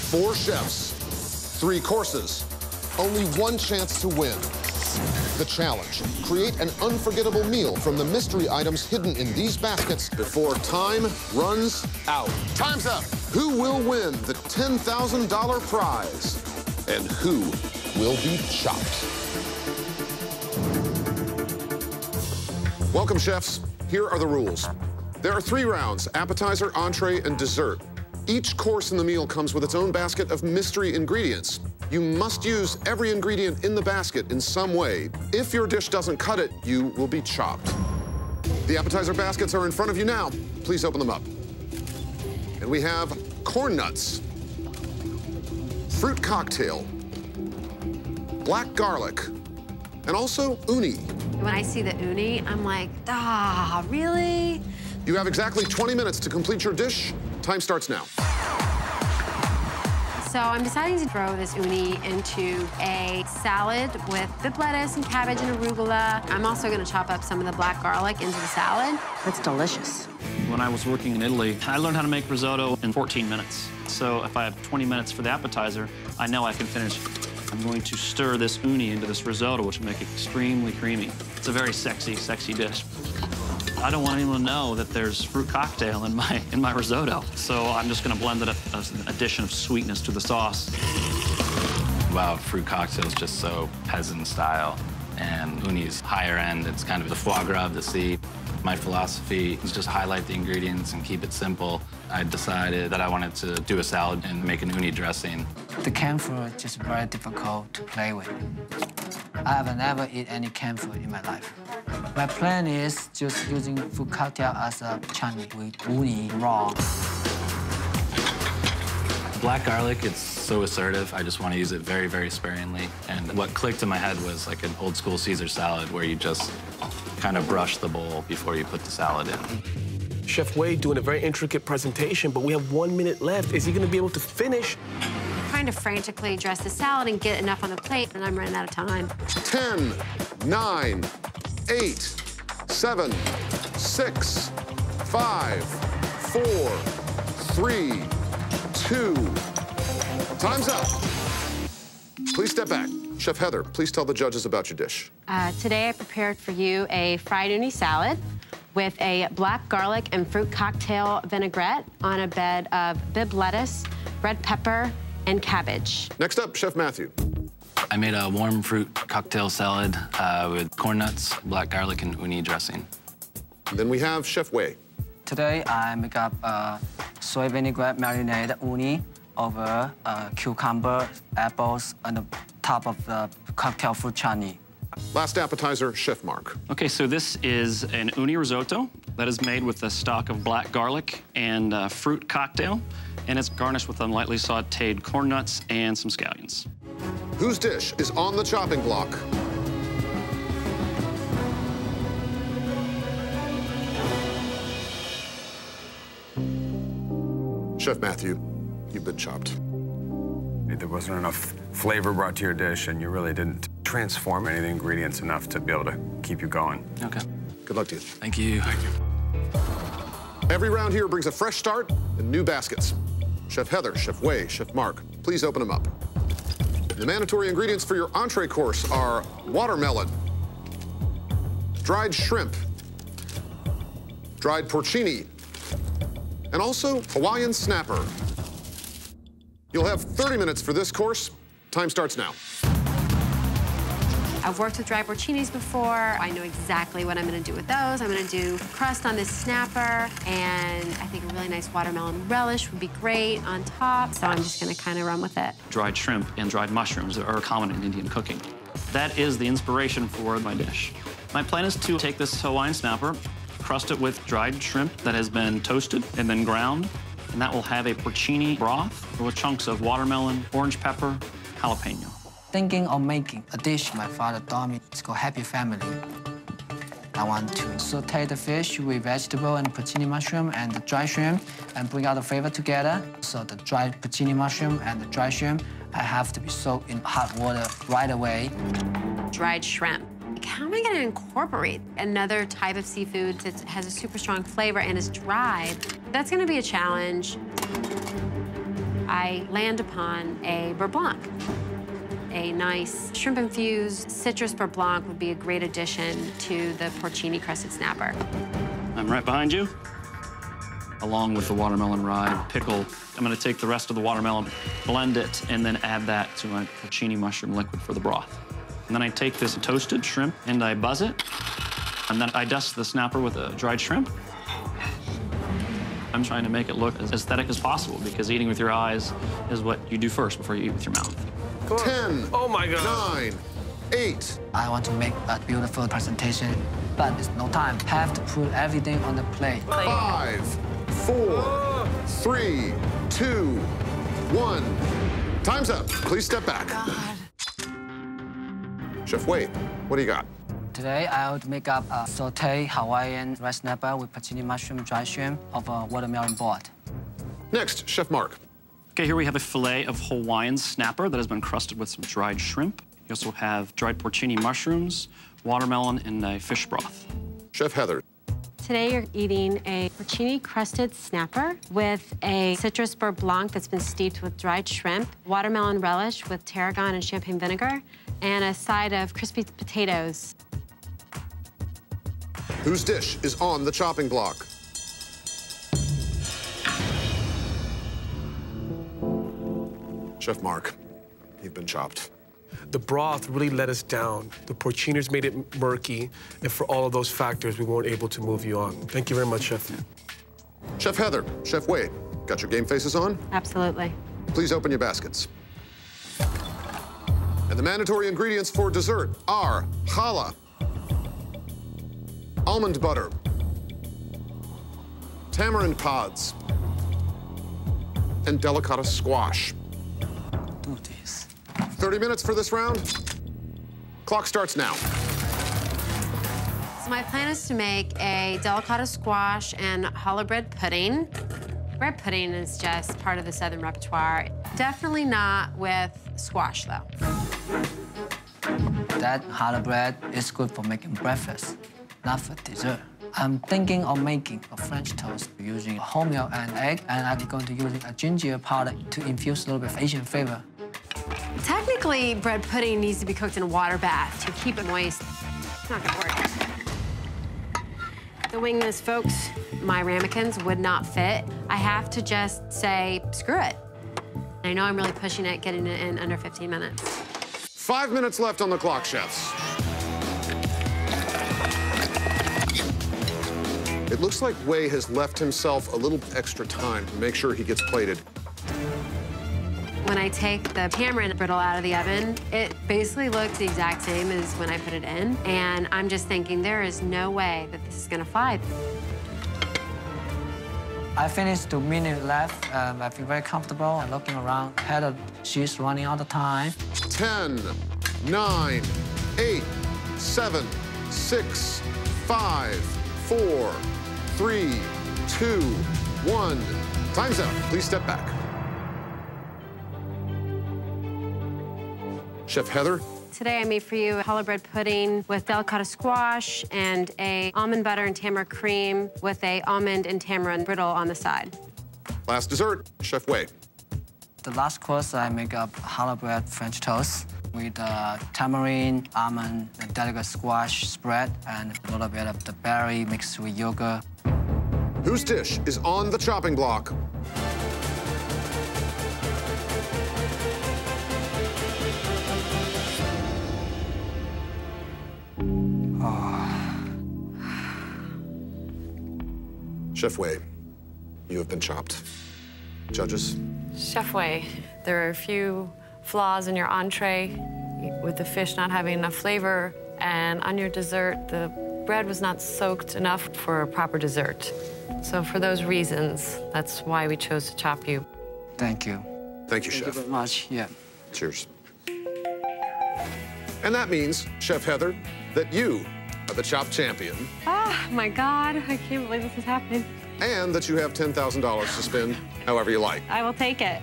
4 chefs, 3 courses, only 1 chance to win. The challenge, create an unforgettable meal from the mystery items hidden in these baskets before time runs out. Time's up. Who will win the $10,000 prize? And who will be chopped? Welcome, chefs. Here are the rules. There are 3 rounds: appetizer, entree, and dessert. Each course in the meal comes with its own basket of mystery ingredients. You must use every ingredient in the basket in some way. If your dish doesn't cut it, you will be chopped. The appetizer baskets are in front of you now. Please open them up. And we have corn nuts, fruit cocktail, black garlic, and also uni. When I see the uni, I'm like, ah, really? You have exactly 20 minutes to complete your dish. Time starts now. So I'm deciding to throw this uni into a salad with bib lettuce and cabbage and arugula. I'm also gonna chop up some of the black garlic into the salad. That's delicious. When I was working in Italy, I learned how to make risotto in 14 minutes. So if I have 20 minutes for the appetizer, I know I can finish. I'm going to stir this uni into this risotto, which will make it extremely creamy. It's a very sexy, sexy dish. I don't want anyone to know that there's fruit cocktail in my risotto. So I'm just gonna blend it up as an addition of sweetness to the sauce. Wow, fruit cocktail is just so peasant style. And uni's higher end. It's kind of the foie gras of the sea. My philosophy is just highlight the ingredients and keep it simple. I decided that I wanted to do a salad and make an uni dressing. The canned food is just very difficult to play with. I have never eaten any canned food in my life. My plan is just using fruit cocktail as a chutney with uni raw. Black garlic, it's so assertive. I just want to use it very, very sparingly. And what clicked in my head was like an old school Caesar salad where you just kind of brush the bowl before you put the salad in. Chef Wade doing a very intricate presentation, but we have 1 minute left. Is he going to be able to finish? I'm trying to frantically dress the salad and get enough on the plate, and I'm running out of time. 10, 9, 8, 7, 6, 5, 4, 3, 2. Time's up. Please step back. Chef Heather, please tell the judges about your dish. Today I prepared for you a fried uni salad with a black garlic and fruit cocktail vinaigrette on a bed of bib lettuce, red pepper, and cabbage. Next up, Chef Matthew. I made a warm fruit cocktail salad with corn nuts, black garlic, and uni dressing. Then we have Chef Wei. Today I make up a soy vinaigrette marinade uni over cucumber, apples, on the top of the cocktail fruit chutney. Last appetizer, Chef Mark. Okay, so this is an uni risotto that is made with a stock of black garlic and fruit cocktail, and it's garnished with lightly sauteed corn nuts and some scallions. Whose dish is on the chopping block? Chef Matthew, you've been chopped. There wasn't enough flavor brought to your dish, and you really didn't transform any of the ingredients enough to be able to keep you going. Okay. Good luck to you. Thank you. Thank you. Every round here brings a fresh start and new baskets. Chef Heather, Chef Wei, Chef Mark, please open them up. The mandatory ingredients for your entree course are watermelon, dried shrimp, dried porcini, and also Hawaiian snapper. You'll have 30 minutes for this course. Time starts now. I've worked with dry porcinis before. I know exactly what I'm gonna do with those. I'm gonna do crust on this snapper, and I think a really nice watermelon relish would be great on top, so I'm just gonna kind of run with it. Dried shrimp and dried mushrooms are common in Indian cooking. That is the inspiration for my dish. My plan is to take this Hawaiian snapper, crust it with dried shrimp that has been toasted and then ground, and that will have a porcini broth with chunks of watermelon, orange pepper, jalapeno. Thinking of making a dish my father taught me. It's called Happy Family. I want to saute the fish with vegetable and porcini mushroom and the dry shrimp and bring out the flavor together. So the dried porcini mushroom and the dry shrimp, I have to be soaked in hot water right away. Dried shrimp. How am I gonna incorporate another type of seafood that has a super strong flavor and is dried? That's gonna be a challenge. I land upon a beurre blanc. A nice shrimp-infused citrus beurre blanc would be a great addition to the porcini crusted snapper. I'm right behind you. Along with the watermelon rye pickle, I'm gonna take the rest of the watermelon, blend it, and then add that to my porcini mushroom liquid for the broth. And then I take this toasted shrimp and I buzz it, and then I dust the snapper with a dried shrimp. I'm trying to make it look as aesthetic as possible because eating with your eyes is what you do first before you eat with your mouth. 10. Oh my God. 9. 8. I want to make a beautiful presentation, but there's no time. Have to put everything on the plate. 5, 4, 3, 2, 1. Time's up. Please step back. God. Chef Wade, what do you got? Today, I would make up a sauté Hawaiian rice snapper with porcini mushroom, dry shrimp of a watermelon board. Next, Chef Mark. Okay, here we have a fillet of Hawaiian snapper that has been crusted with some dried shrimp. You also have dried porcini mushrooms, watermelon, and a fish broth. Chef Heather. Today you're eating a porcini crusted snapper with a citrus beurre blanc that's been steeped with dried shrimp, watermelon relish with tarragon and champagne vinegar, and a side of crispy potatoes. Whose dish is on the chopping block? Chef Mark, you've been chopped. The broth really let us down. The porcinis made it murky, and for all of those factors, we weren't able to move you on. Thank you very much, Chef. Chef Heather, Chef Wade, got your game faces on? Absolutely. Please open your baskets. And the mandatory ingredients for dessert are challah, almond butter, tamarind pods, and delicata squash. Do this. 30 minutes for this round. Clock starts now. So my plan is to make a delicata squash and challah bread pudding. Bread pudding is just part of the Southern repertoire. Definitely not with squash, though. That challah bread is good for making breakfast, not for dessert. I'm thinking of making a French toast using wholemeal and egg, and I'm going to use a ginger powder to infuse a little bit of Asian flavor. Technically, bread pudding needs to be cooked in a water bath to keep it moist. It's not gonna work. The wingless folks, my ramekins would not fit. I have to just say, screw it. I know I'm really pushing it, getting it in under 15 minutes. 5 minutes left on the clock, chefs. It looks like Wei has left himself a little extra time to make sure he gets plated. When I take the tamarind brittle out of the oven, it basically looks the exact same as when I put it in. And I'm just thinking, there is no way that this is gonna fly. I finished 2 minutes left. I feel very comfortable. I'm looking around. Heather, she's running all the time. 10, 9, 8, 7, 6, 5, 4, 3, 2, 1. Time's up. Please step back. Chef Heather? Today I made for you a challah bread pudding with delicata squash and a almond butter and tamarind cream with a almond and tamarind brittle on the side. Last dessert, Chef Wei. The last course, I make up challah bread French toast with tamarind, almond, and delicate squash spread, and a little bit of the berry mixed with yogurt. Whose dish is on the chopping block? Chef Wei, you have been chopped. Judges? Chef Wei, there are a few flaws in your entree, with the fish not having enough flavor, and on your dessert, the bread was not soaked enough for a proper dessert. So for those reasons, that's why we chose to chop you. Thank you. Thank you, Chef. Thank you very much. Yeah. Cheers. And that means, Chef Heather, that you are the chop champion. Oh my God, I can't believe this is happening. And that you have $10,000 to spend however you like. I will take it.